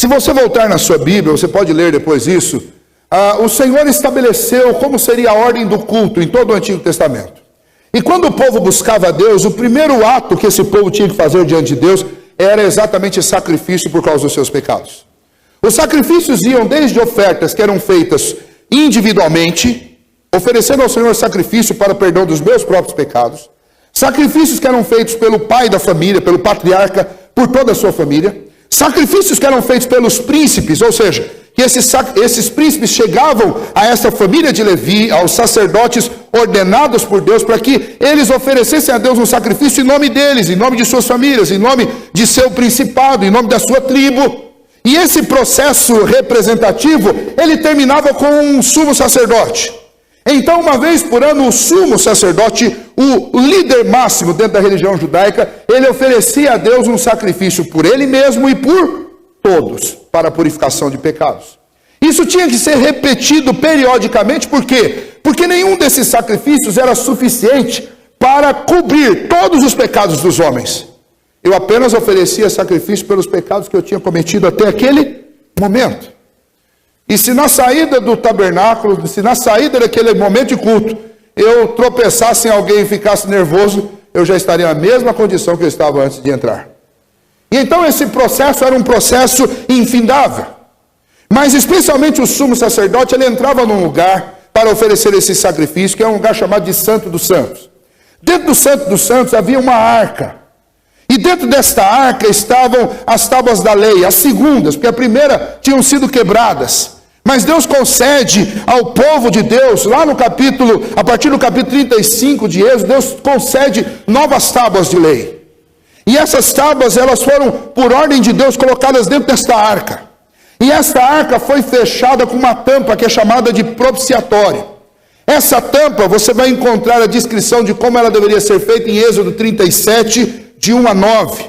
Se você voltar na sua Bíblia, você pode ler depois isso, o Senhor estabeleceu como seria a ordem do culto em todo o Antigo Testamento. E quando o povo buscava a Deus, o primeiro ato que esse povo tinha que fazer diante de Deus era exatamente sacrifício por causa dos seus pecados. Os sacrifícios iam desde ofertas que eram feitas individualmente, oferecendo ao Senhor sacrifício para o perdão dos meus próprios pecados, sacrifícios que eram feitos pelo pai da família, pelo patriarca, por toda a sua família, sacrifícios que eram feitos pelos príncipes, ou seja, que esses príncipes chegavam a essa família de Levi, aos sacerdotes ordenados por Deus, para que eles oferecessem a Deus um sacrifício em nome deles, em nome de suas famílias, em nome de seu principado, em nome da sua tribo. E esse processo representativo, ele terminava com um sumo sacerdote. Então, uma vez por ano, o sumo sacerdote, o líder máximo dentro da religião judaica, ele oferecia a Deus um sacrifício por ele mesmo e por todos, para a purificação de pecados. Isso tinha que ser repetido periodicamente, por quê? Porque nenhum desses sacrifícios era suficiente para cobrir todos os pecados dos homens. Eu apenas oferecia sacrifício pelos pecados que eu tinha cometido até aquele momento. E se na saída do tabernáculo, se na saída daquele momento de culto, eu tropeçasse em alguém e ficasse nervoso, eu já estaria na mesma condição que eu estava antes de entrar. E então esse processo era um processo infindável. Mas especialmente o sumo sacerdote, ele entrava num lugar para oferecer esse sacrifício, que é um lugar chamado de Santo dos Santos. Dentro do Santo dos Santos havia uma arca. E dentro desta arca estavam as tábuas da lei, as segundas, porque a primeira tinham sido quebradas. Mas Deus concede ao povo de Deus, lá no capítulo, a partir do capítulo 35 de Êxodo, Deus concede novas tábuas de lei. E essas tábuas, elas foram, por ordem de Deus, colocadas dentro desta arca. E esta arca foi fechada com uma tampa que é chamada de propiciatório. Essa tampa, você vai encontrar a descrição de como ela deveria ser feita em Êxodo 37, de 1 a 9.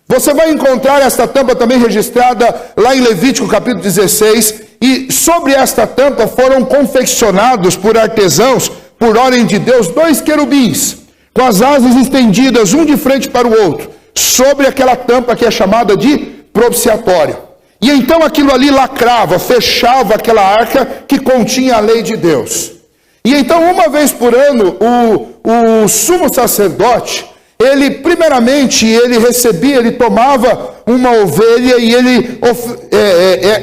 Você vai encontrar esta tampa também registrada lá em Levítico capítulo 16. E sobre esta tampa foram confeccionados por artesãos, por ordem de Deus, 2 querubins, com as asas estendidas, um de frente para o outro, sobre aquela tampa que é chamada de propiciatório. E então aquilo ali lacrava, fechava aquela arca que continha a lei de Deus. E então, uma vez por ano, o sumo sacerdote, ele primeiramente, ele tomava uma ovelha e ele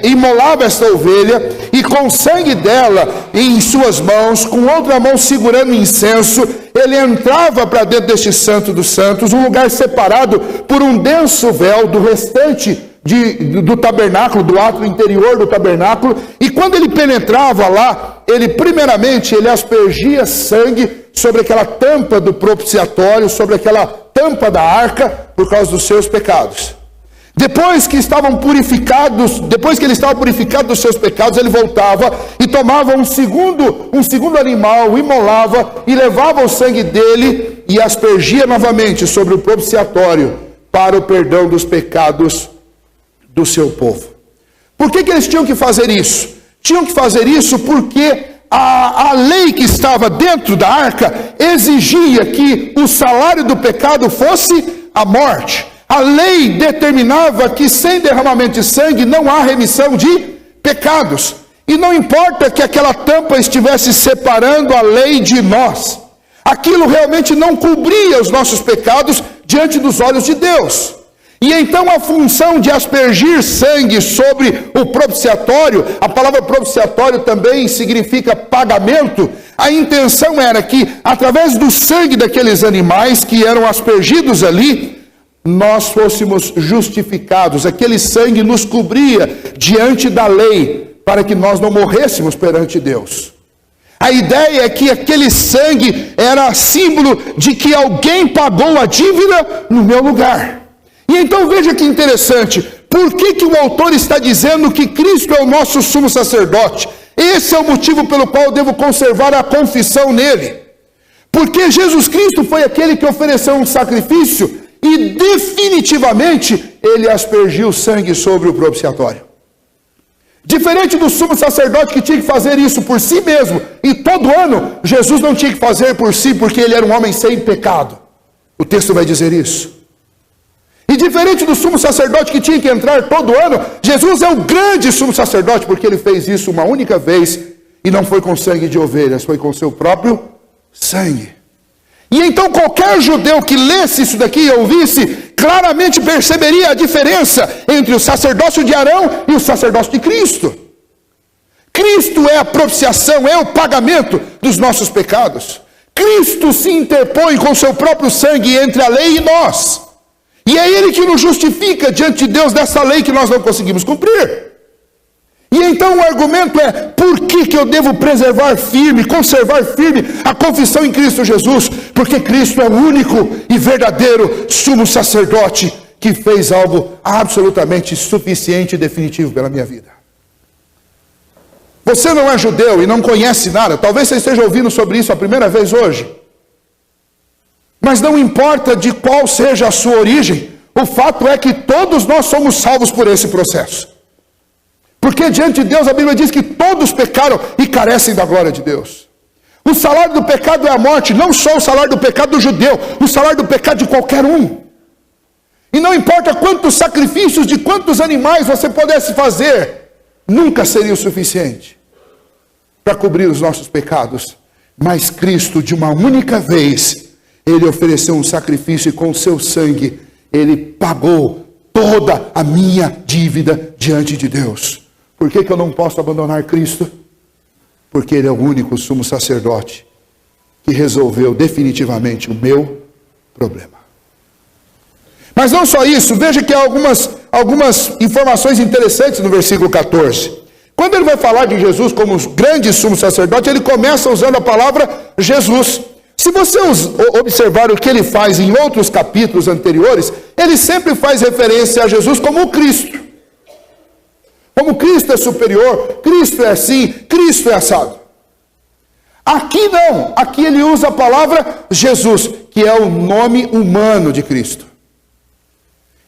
imolava essa ovelha, e com o sangue dela em suas mãos, com outra mão segurando incenso, ele entrava para dentro deste Santo dos Santos, um lugar separado por um denso véu do restante do tabernáculo, do átrio interior do tabernáculo. E quando ele penetrava lá, ele primeiramente aspergia sangue sobre aquela tampa do propiciatório, sobre aquela tampa da arca, por causa dos seus pecados. Depois que ele estava purificado dos seus pecados, ele voltava e tomava um segundo animal, imolava e levava o sangue dele e aspergia novamente sobre o propiciatório para o perdão dos pecados do seu povo. Por que eles tinham que fazer isso? Tinham que fazer isso porque a lei que estava dentro da arca exigia que o salário do pecado fosse a morte. A lei determinava que sem derramamento de sangue não há remissão de pecados. E não importa que aquela tampa estivesse separando a lei de nós, aquilo realmente não cobria os nossos pecados diante dos olhos de Deus. E então a função de aspergir sangue sobre o propiciatório, a palavra propiciatório também significa pagamento. A intenção era que, através do sangue daqueles animais que eram aspergidos ali, nós fôssemos justificados. Aquele sangue nos cobria diante da lei, para que nós não morrêssemos perante Deus. A ideia é que aquele sangue era símbolo de que alguém pagou a dívida no meu lugar. E então veja que interessante, por que o autor está dizendo que Cristo é o nosso sumo sacerdote? Esse é o motivo pelo qual eu devo conservar a confissão nele. Porque Jesus Cristo foi aquele que ofereceu um sacrifício e definitivamente ele aspergiu sangue sobre o propiciatório. Diferente do sumo sacerdote que tinha que fazer isso por si mesmo, e todo ano, Jesus não tinha que fazer por si, porque ele era um homem sem pecado. O texto vai dizer isso. E diferente do sumo sacerdote que tinha que entrar todo ano, Jesus é o grande sumo sacerdote, porque ele fez isso uma única vez, e não foi com sangue de ovelhas, foi com seu próprio sangue. E então qualquer judeu que lesse isso daqui e ouvisse, claramente perceberia a diferença entre o sacerdócio de Arão e o sacerdócio de Cristo. Cristo é a propiciação, é o pagamento dos nossos pecados. Cristo se interpõe com seu próprio sangue entre a lei e nós. E é Ele que nos justifica diante de Deus dessa lei que nós não conseguimos cumprir. E então o argumento é, por que eu devo preservar firme, conservar firme a confissão em Cristo Jesus? Porque Cristo é o único e verdadeiro sumo sacerdote que fez algo absolutamente suficiente e definitivo pela minha vida. Você não é judeu e não conhece nada, talvez você esteja ouvindo sobre isso a primeira vez hoje. Mas não importa de qual seja a sua origem, o fato é que todos nós somos salvos por esse processo. Porque diante de Deus a Bíblia diz que todos pecaram e carecem da glória de Deus. O salário do pecado é a morte, não só o salário do pecado do judeu, o salário do pecado de qualquer um. E não importa quantos sacrifícios de quantos animais você pudesse fazer, nunca seria o suficiente para cobrir os nossos pecados. Mas Cristo, de uma única vez, Ele ofereceu um sacrifício e com o seu sangue, Ele pagou toda a minha dívida diante de Deus. Por que eu não posso abandonar Cristo? Porque Ele é o único sumo sacerdote que resolveu definitivamente o meu problema. Mas não só isso, veja que há algumas informações interessantes no versículo 14. Quando ele vai falar de Jesus como grande sumo sacerdote, ele começa usando a palavra Jesus. Se você observar o que ele faz em outros capítulos anteriores, ele sempre faz referência a Jesus como o Cristo. Como Cristo é superior, Cristo é assim, Cristo é assado. Aqui não, aqui ele usa a palavra Jesus, que é o nome humano de Cristo.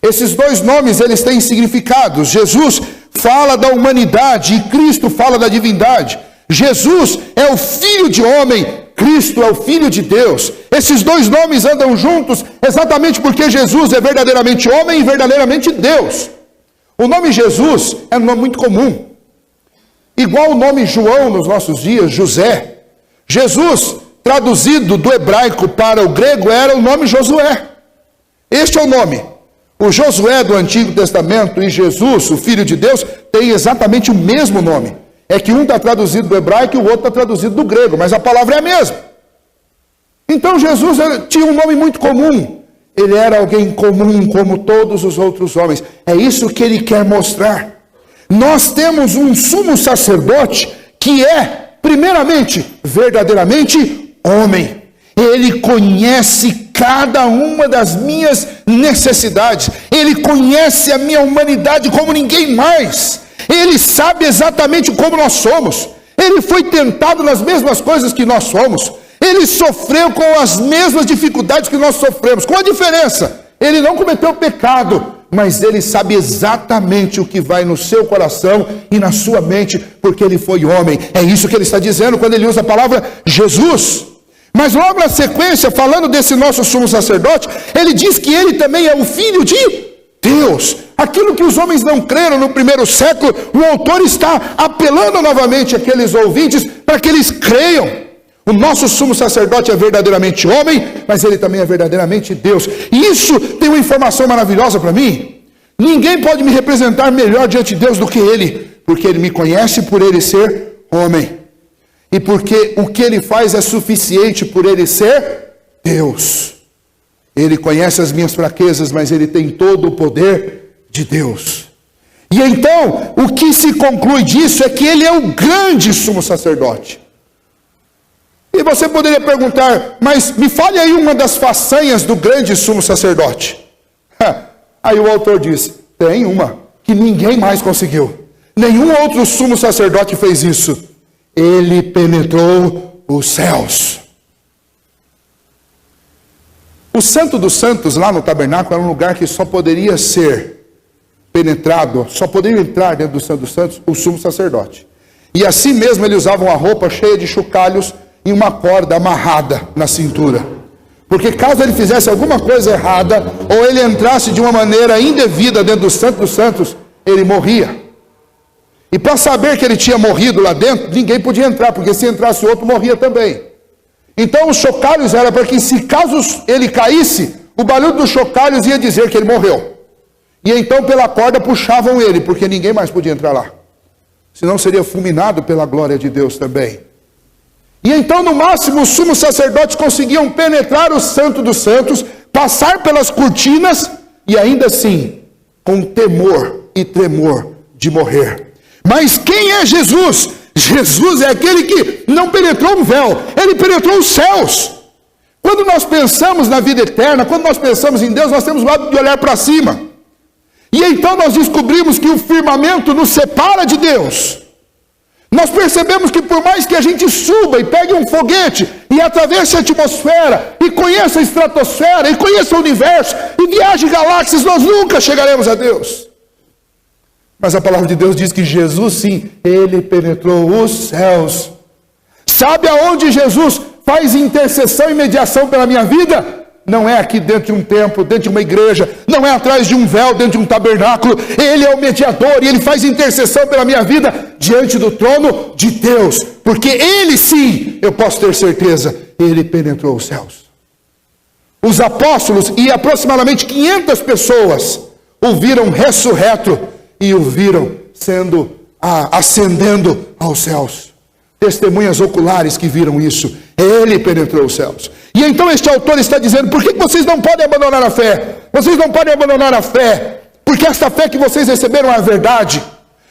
Esses dois nomes, eles têm significados. Jesus fala da humanidade e Cristo fala da divindade. Jesus é o Filho de homem, Cristo é o Filho de Deus. Esses dois nomes andam juntos exatamente porque Jesus é verdadeiramente homem e verdadeiramente Deus. O nome Jesus é um nome muito comum. Igual o nome João nos nossos dias, José. Jesus, traduzido do hebraico para o grego, era o nome Josué. Este é o nome. O Josué do Antigo Testamento e Jesus, o Filho de Deus, tem exatamente o mesmo nome. É que um está traduzido do hebraico e o outro está traduzido do grego, mas a palavra é a mesma. Então Jesus tinha um nome muito comum. Ele era alguém comum como todos os outros homens. É isso que ele quer mostrar. Nós temos um sumo sacerdote que é, primeiramente, verdadeiramente homem. Ele conhece cada uma das minhas necessidades. Ele conhece a minha humanidade como ninguém mais. Ele sabe exatamente como nós somos. Ele foi tentado nas mesmas coisas que nós somos. Ele sofreu com as mesmas dificuldades que nós sofremos. Com a diferença, ele não cometeu pecado, mas ele sabe exatamente o que vai no seu coração e na sua mente, porque ele foi homem. É isso que ele está dizendo quando ele usa a palavra Jesus. Mas logo na sequência, falando desse nosso sumo sacerdote, ele diz que ele também é o Filho de Deus. Aquilo que os homens não creram no primeiro século, o autor está apelando novamente àqueles ouvintes para que eles creiam. O nosso sumo sacerdote é verdadeiramente homem, mas ele também é verdadeiramente Deus. E isso tem uma informação maravilhosa para mim. Ninguém pode me representar melhor diante de Deus do que ele, porque ele me conhece por ele ser homem. E porque o que ele faz é suficiente por ele ser Deus. Ele conhece as minhas fraquezas, mas ele tem todo o poder de Deus. E então, o que se conclui disso é que ele é o grande sumo sacerdote. E você poderia perguntar, mas me fale aí uma das façanhas do grande sumo sacerdote. Aí o autor diz, tem uma que ninguém mais conseguiu. Nenhum outro sumo sacerdote fez isso. Ele penetrou os céus. O Santo dos Santos, lá no tabernáculo, era um lugar que só poderia ser penetrado, só poderia entrar dentro do Santo dos Santos o sumo sacerdote. E assim mesmo ele usava uma roupa cheia de chocalhos e uma corda amarrada na cintura. Porque caso ele fizesse alguma coisa errada, ou ele entrasse de uma maneira indevida dentro do Santo dos Santos, ele morria. E para saber que ele tinha morrido lá dentro, ninguém podia entrar, porque se entrasse outro, morria também. Então os chocalhos era para que, se caso ele caísse, o barulho dos chocalhos ia dizer que ele morreu. E então pela corda puxavam ele, porque ninguém mais podia entrar lá. Senão seria fulminado pela glória de Deus também. E então, no máximo, os sumos sacerdotes conseguiam penetrar o Santo dos Santos, passar pelas cortinas, e ainda assim, com temor e tremor de morrer. Mas quem é Jesus? Jesus é aquele que não penetrou um véu, ele penetrou os céus. Quando nós pensamos na vida eterna, quando nós pensamos em Deus, nós temos o hábito de olhar para cima. E então nós descobrimos que o firmamento nos separa de Deus. Nós percebemos que por mais que a gente suba e pegue um foguete e atravesse a atmosfera e conheça a estratosfera e conheça o universo e viaje galáxias, nós nunca chegaremos a Deus. Mas a palavra de Deus diz que Jesus, sim, ele penetrou os céus. Sabe aonde Jesus faz intercessão e mediação pela minha vida? Não é aqui dentro de um templo, dentro de uma igreja, não é atrás de um véu, dentro de um tabernáculo. Ele é o mediador e ele faz intercessão pela minha vida diante do trono de Deus. Porque ele, sim, eu posso ter certeza, ele penetrou os céus. Os apóstolos e aproximadamente 500 pessoas o viram ressurreto e o viram ascendendo aos céus. Testemunhas oculares que viram isso. Ele penetrou os céus. E então este autor está dizendo: por que vocês não podem abandonar a fé? Vocês não podem abandonar a fé, porque esta fé que vocês receberam é a verdade.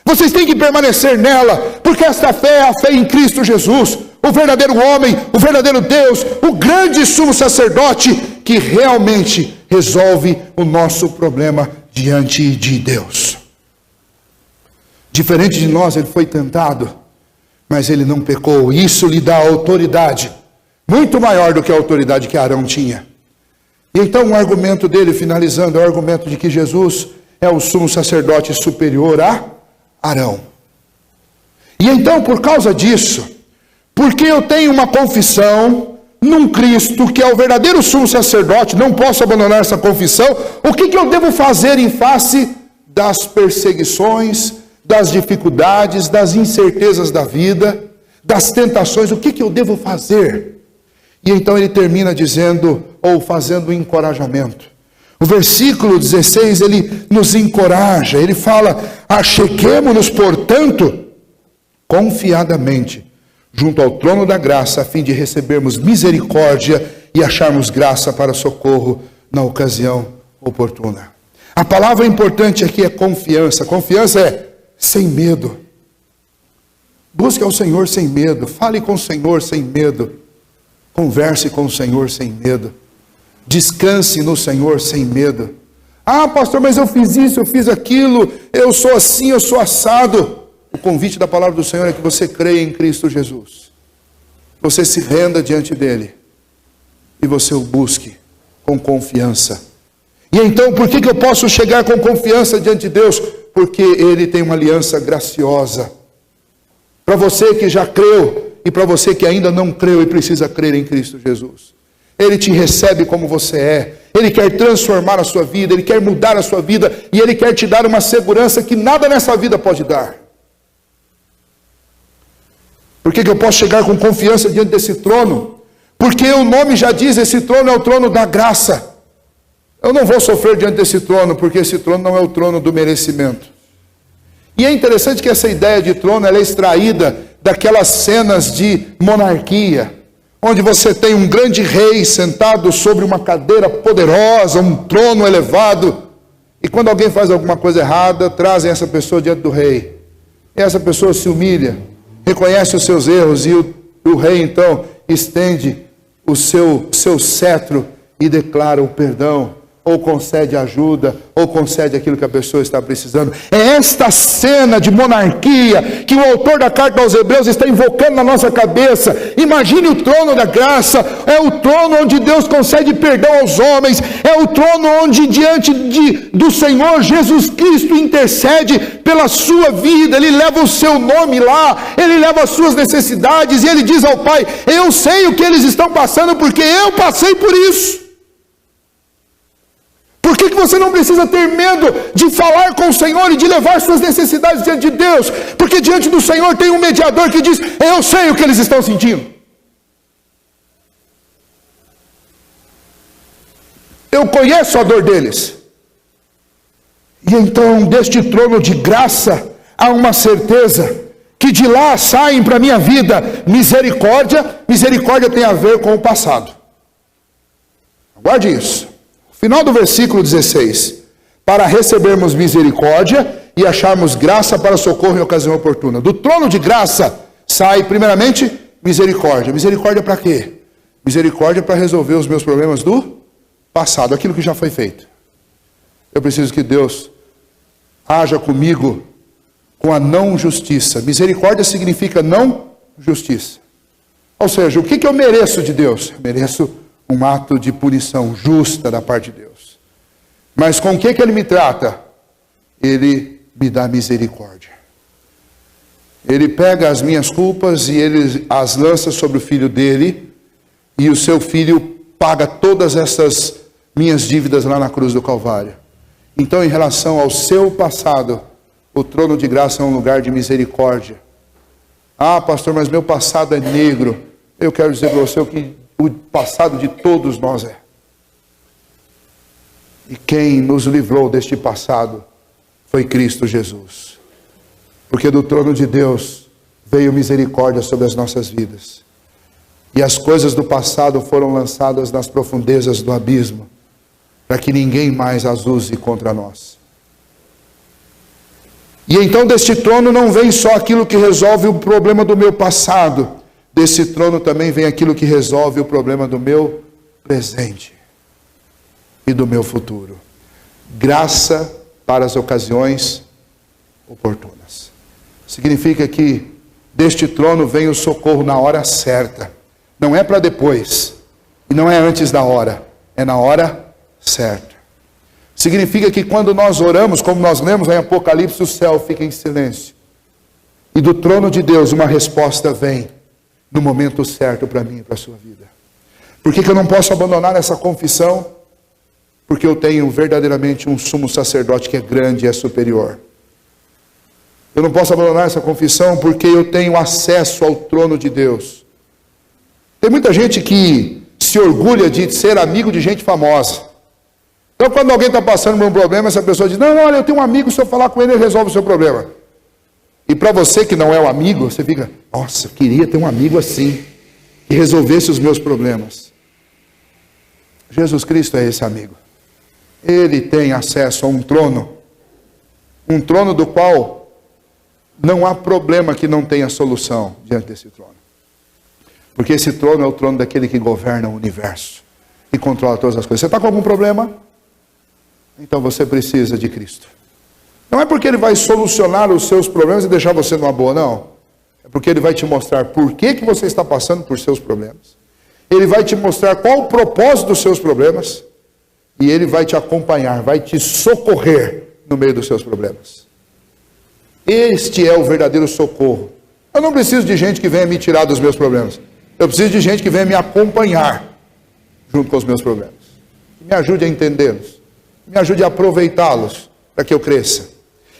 Vocês têm que permanecer nela, porque esta fé é a fé em Cristo Jesus, o verdadeiro homem, o verdadeiro Deus, o grande sumo sacerdote, que realmente resolve o nosso problema diante de Deus. Diferente de nós, ele foi tentado, mas ele não pecou. Isso lhe dá autoridade muito maior do que a autoridade que Arão tinha. E então o argumento dele, finalizando, é o argumento de que Jesus é o sumo sacerdote superior a Arão. E então, por causa disso, porque eu tenho uma confissão num Cristo que é o verdadeiro sumo sacerdote, não posso abandonar essa confissão, o que eu devo fazer em face das perseguições, das dificuldades, das incertezas da vida, das tentações? O que eu devo fazer? E então ele termina dizendo, ou fazendo um encorajamento. O versículo 16, ele nos encoraja, ele fala: acheguemo-nos, portanto, confiadamente, junto ao trono da graça, a fim de recebermos misericórdia e acharmos graça para socorro na ocasião oportuna. A palavra importante aqui é confiança. Confiança é sem medo. Busque ao Senhor sem medo. Fale com o Senhor sem medo. Converse com o Senhor sem medo. Descanse no Senhor sem medo. Ah, pastor, mas eu fiz isso, eu fiz aquilo, eu sou assim, eu sou assado. O convite da palavra do Senhor é que você creia em Cristo Jesus. Você se renda diante dele. E você o busque com confiança. E então, por que eu posso chegar com confiança diante de Deus? Porque ele tem uma aliança graciosa. Para você que já creu, e para você que ainda não creu e precisa crer em Cristo Jesus. Ele te recebe como você é. Ele quer transformar a sua vida, ele quer mudar a sua vida, e ele quer te dar uma segurança que nada nessa vida pode dar. Por que eu posso chegar com confiança diante desse trono? Porque o nome já diz, esse trono é o trono da graça. Eu não vou sofrer diante desse trono, porque esse trono não é o trono do merecimento. E é interessante que essa ideia de trono, ela é extraída daquelas cenas de monarquia, onde você tem um grande rei sentado sobre uma cadeira poderosa, um trono elevado, e quando alguém faz alguma coisa errada, trazem essa pessoa diante do rei. E essa pessoa se humilha, reconhece os seus erros, e o rei então estende o seu cetro e declara o perdão, ou concede ajuda, ou concede aquilo que a pessoa está precisando. É esta cena de monarquia que o autor da carta aos Hebreus está invocando na nossa cabeça. Imagine o trono da graça, é o trono onde Deus concede perdão aos homens, é o trono onde diante do Senhor Jesus Cristo intercede pela sua vida, Ele leva o seu nome lá, Ele leva as suas necessidades, e Ele diz ao Pai: eu sei o que eles estão passando, porque eu passei por isso. Por que você não precisa ter medo de falar com o Senhor e de levar suas necessidades diante de Deus? Porque diante do Senhor tem um mediador que diz: eu sei o que eles estão sentindo. Eu conheço a dor deles. E então, deste trono de graça, há uma certeza que de lá saem para a minha vida misericórdia. Misericórdia tem a ver com o passado. Guarde isso. Final do versículo 16: para recebermos misericórdia e acharmos graça para socorro em ocasião oportuna. Do trono de graça sai, primeiramente, misericórdia. Misericórdia para quê? Misericórdia para resolver os meus problemas do passado, aquilo que já foi feito. Eu preciso que Deus haja comigo com a não justiça. Misericórdia significa não justiça. Ou seja, o que eu mereço de Deus? Eu mereço um ato de punição justa da parte de Deus. Mas com o que Ele me trata? Ele me dá misericórdia. Ele pega as minhas culpas e Ele as lança sobre o filho dele, e o seu filho paga todas essas minhas dívidas lá na cruz do Calvário. Então, em relação ao seu passado, o trono de graça é um lugar de misericórdia. Ah, pastor, mas meu passado é negro. Eu quero dizer para você o que o passado de todos nós é. E quem nos livrou deste passado foi Cristo Jesus. Porque do trono de Deus veio misericórdia sobre as nossas vidas. E as coisas do passado foram lançadas nas profundezas do abismo, para que ninguém mais as use contra nós. E então deste trono não vem só aquilo que resolve o problema do meu passado. Desse trono também vem aquilo que resolve o problema do meu presente e do meu futuro. Graça para as ocasiões oportunas. Significa que deste trono vem o socorro na hora certa. Não é para depois, e não é antes da hora, é na hora certa. Significa que quando nós oramos, como nós lemos em Apocalipse, o céu fica em silêncio. E do trono de Deus uma resposta vem no momento certo para mim e para a sua vida. Por que eu não posso abandonar essa confissão? Porque eu tenho verdadeiramente um sumo sacerdote que é grande e é superior. Eu não posso abandonar essa confissão porque eu tenho acesso ao trono de Deus. Tem muita gente que se orgulha de ser amigo de gente famosa. Então quando alguém está passando por um problema, essa pessoa diz: não, olha, eu tenho um amigo, se eu falar com ele, ele resolve o seu problema. E para você que não é um amigo, você fica: nossa, eu queria ter um amigo assim, que resolvesse os meus problemas. Jesus Cristo é esse amigo. Ele tem acesso a um trono do qual não há problema que não tenha solução diante desse trono. Porque esse trono é o trono daquele que governa o universo e controla todas as coisas. Você está com algum problema? Então você precisa de Cristo. Não é porque Ele vai solucionar os seus problemas e deixar você numa boa, não. É porque Ele vai te mostrar por que você está passando por seus problemas. Ele vai te mostrar qual o propósito dos seus problemas. E Ele vai te acompanhar, vai te socorrer no meio dos seus problemas. Este é o verdadeiro socorro. Eu não preciso de gente que venha me tirar dos meus problemas. Eu preciso de gente que venha me acompanhar junto com os meus problemas. Que me ajude a entendê-los. Me ajude a aproveitá-los para que eu cresça.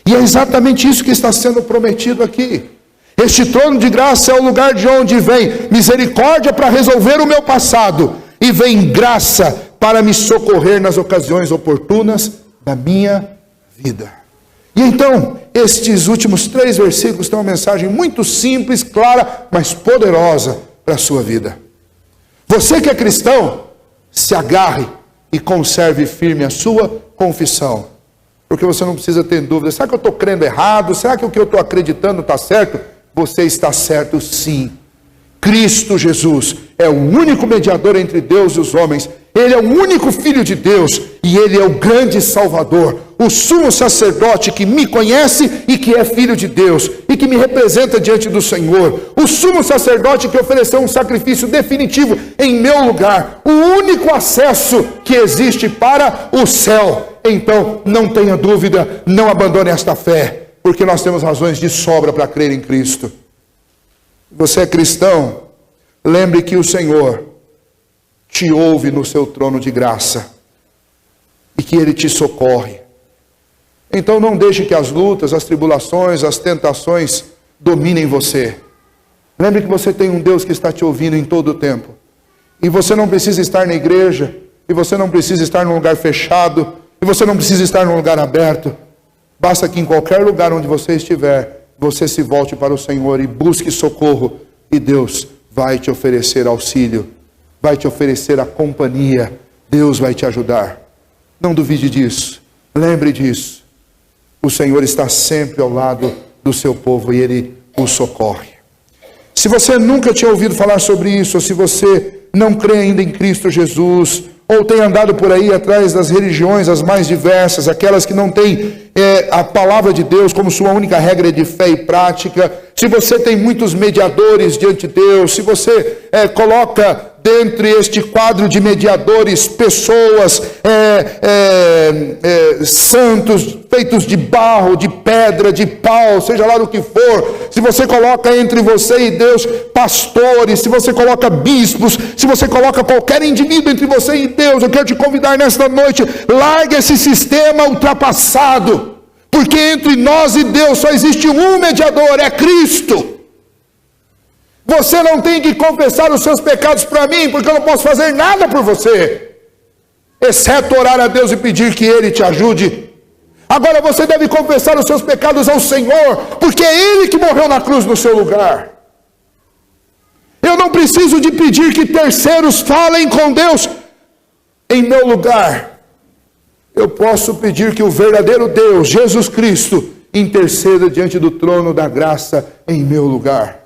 E é exatamente isso que está sendo prometido aqui. Este trono de graça é o lugar de onde vem misericórdia para resolver o meu passado. E vem graça para me socorrer nas ocasiões oportunas da minha vida. E então, estes últimos 3 versículos têm uma mensagem muito simples, clara, mas poderosa para a sua vida. Você que é cristão, se agarre e conserve firme a sua confissão. Porque você não precisa ter dúvida. Será que eu estou crendo errado? Será que o que eu estou acreditando está certo? Você está certo sim. Cristo Jesus é o único mediador entre Deus e os homens. Ele é o único Filho de Deus e Ele é o grande Salvador, o sumo sacerdote que me conhece e que é Filho de Deus e que me representa diante do Senhor, o sumo sacerdote que ofereceu um sacrifício definitivo em meu lugar, o único acesso que existe para o céu. Então, não tenha dúvida, não abandone esta fé, porque nós temos razões de sobra para crer em Cristo. Você é cristão, lembre que o Senhor te ouve no seu trono de graça e que Ele te socorre. Então não deixe que as lutas, as tribulações, as tentações dominem você. Lembre que você tem um Deus que está te ouvindo em todo o tempo. E você não precisa estar na igreja, e você não precisa estar num lugar fechado, e você não precisa estar num lugar aberto. Basta que em qualquer lugar onde você estiver, você se volte para o Senhor e busque socorro, e Deus vai te oferecer auxílio, vai te oferecer a companhia, Deus vai te ajudar. Não duvide disso, lembre disso. O Senhor está sempre ao lado do seu povo e Ele o socorre. Se você nunca tinha ouvido falar sobre isso, ou se você não crê ainda em Cristo Jesus, ou tem andado por aí atrás das religiões as mais diversas, aquelas que não têm a palavra de Deus como sua única regra de fé e prática, se você tem muitos mediadores diante de Deus, se você coloca dentre este quadro de mediadores pessoas santos, feitos de barro, de pedra, de pau, seja lá do que for, se você coloca entre você e Deus pastores, se você coloca bispos, se você coloca qualquer indivíduo entre você e Deus, eu quero te convidar nesta noite, largue esse sistema ultrapassado, porque entre nós e Deus só existe um mediador, é Cristo. Você não tem que confessar os seus pecados para mim, porque eu não posso fazer nada por você, exceto orar a Deus e pedir que Ele te ajude. Agora você deve confessar os seus pecados ao Senhor, porque é Ele que morreu na cruz no seu lugar. Eu não preciso de pedir que terceiros falem com Deus em meu lugar. Eu posso pedir que o verdadeiro Deus, Jesus Cristo, interceda diante do trono da graça em meu lugar.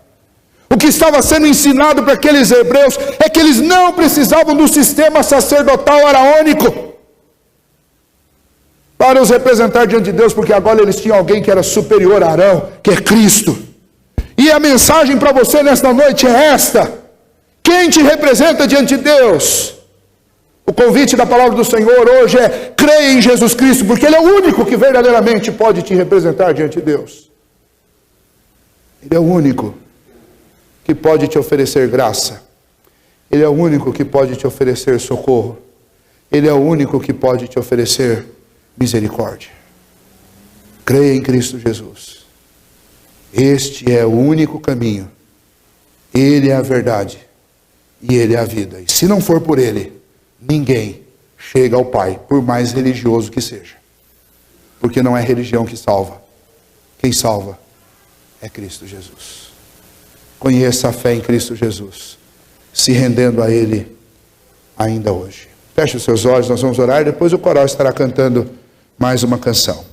O que estava sendo ensinado para aqueles hebreus é que eles não precisavam do sistema sacerdotal araônico para os representar diante de Deus, porque agora eles tinham alguém que era superior a Arão, que é Cristo. E a mensagem para você nesta noite é esta: quem te representa diante de Deus? O convite da palavra do Senhor hoje é: creia em Jesus Cristo, porque Ele é o único que verdadeiramente pode te representar diante de Deus. Ele é o único que pode te oferecer graça. Ele é o único que pode te oferecer socorro. Ele é o único que pode te oferecer misericórdia. Creia em Cristo Jesus. Este é o único caminho. Ele é a verdade e Ele é a vida. E se não for por Ele, ninguém chega ao Pai, por mais religioso que seja. Porque não é religião que salva. Quem salva é Cristo Jesus. Conheça a fé em Cristo Jesus, se rendendo a Ele ainda hoje. Feche os seus olhos, nós vamos orar e depois o coral estará cantando mais uma canção.